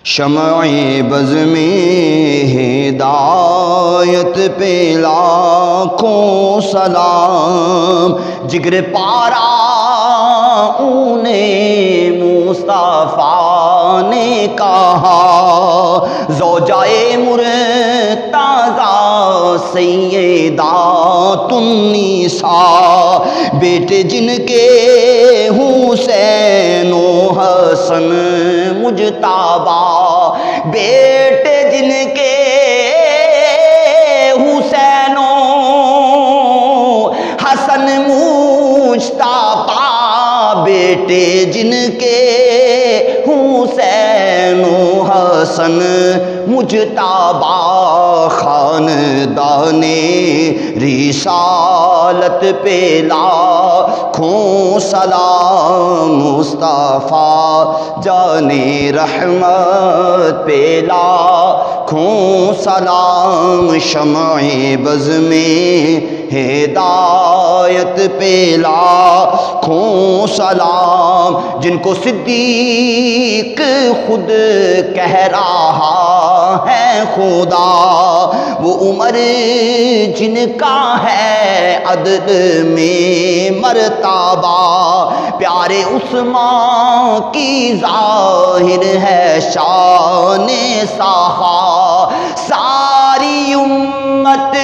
شمع بز میں ہدایت پہ لاکھوں سلام، جگر پارا انہیں مصطفیٰ نے کہا، زوجائے مرتضیٰ سیدات النساء، بیٹے جن کے حسین و حسن مجتبیٰ، بیٹے جن کے حسین و حسن مجتبیٰ، بیٹے جن کے حسین و حسن مجتبیٰ، خاندان رسالت پہ لاکھوں سلام، مصطفیٰ جان رحمت پہ لاکھوں سلام، شمع بز میں ہدایت پہ لاکھوں سلام، جن کو صدیق خود کہہ رہا ہے خدا، وہ عمر جن کا ہے عدل میں مرتبہ، پیارے عثمان کی ظاہر ہے شان سہا، ساری امت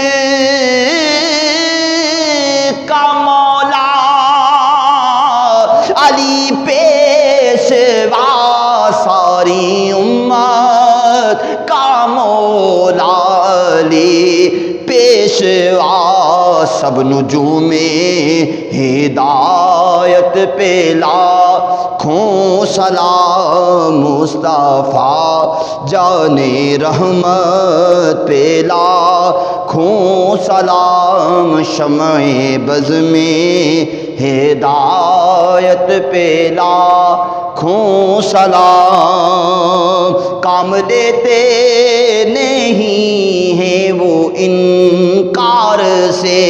کا مولا علی پیشوا، ساری امت کا مولا علی پیشوا، سب نجوم ہدایت پہ لاکھوں سلام، مصطفیٰ جان رحمت پہ لاکھوں سلام، شمع بز میں ہدایت پہ لاکھوں سلام، کام لیتے نہیں ہیں وہ انکار سے،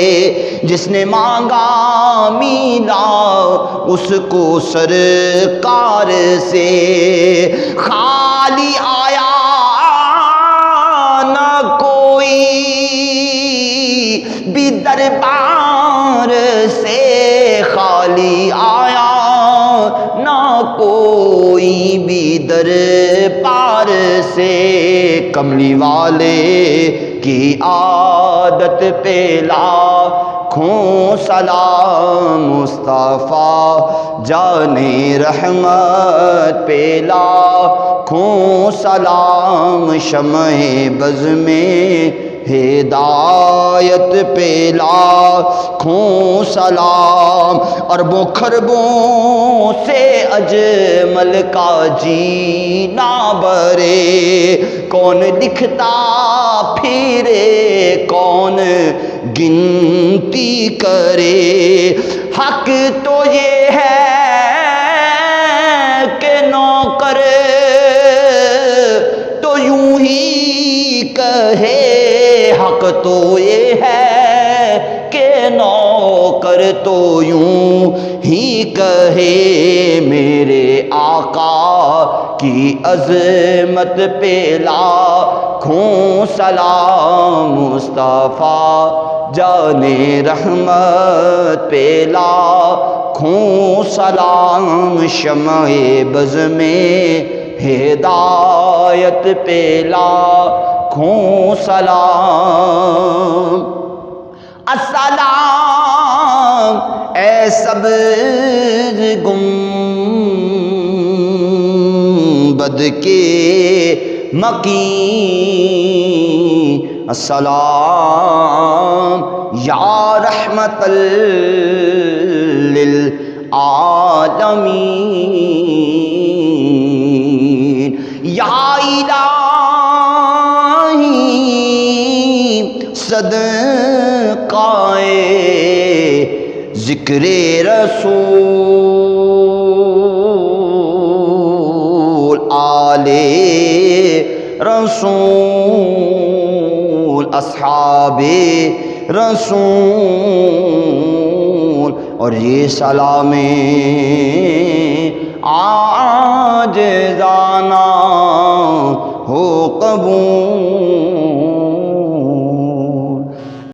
جس نے مانگا میلا اس کو سرکار سے، خالی آیا نہ کوئی بھی دربار سے، خالی آیا نہ کوئی بھی دربار سے، کملی والے کی عادت پہ لاکھوں سلام، مصطفیٰ جان رحمت پہ لاکھوں سلام، شمع بز میں ہدایت پہ لاکھوں سلام، اربوں خربوں سے اجمل کا جینا برے، کون لکھتا پھرے کون گنتی کرے، حق تو یہ ہے کہ نوکر تو یوں ہی کہے، حق تو یہ ہے کہ نوکر تو یوں ہی کہے، میرے آقا کی عظمت پہ لاکھوں سلام، مصطفیٰ جان رحمت پہ لاکھوں سلام، شمع بز میں ہدایت پہ لاکھوں سلام، السلام اے سبز گنبد کے مکین، السلام یا رحمت للعالمین، یا الہی صدقائے ذکر رسول، آل رسول، اصحاب رسول، اور یہ سلام عاجزانہ قبول.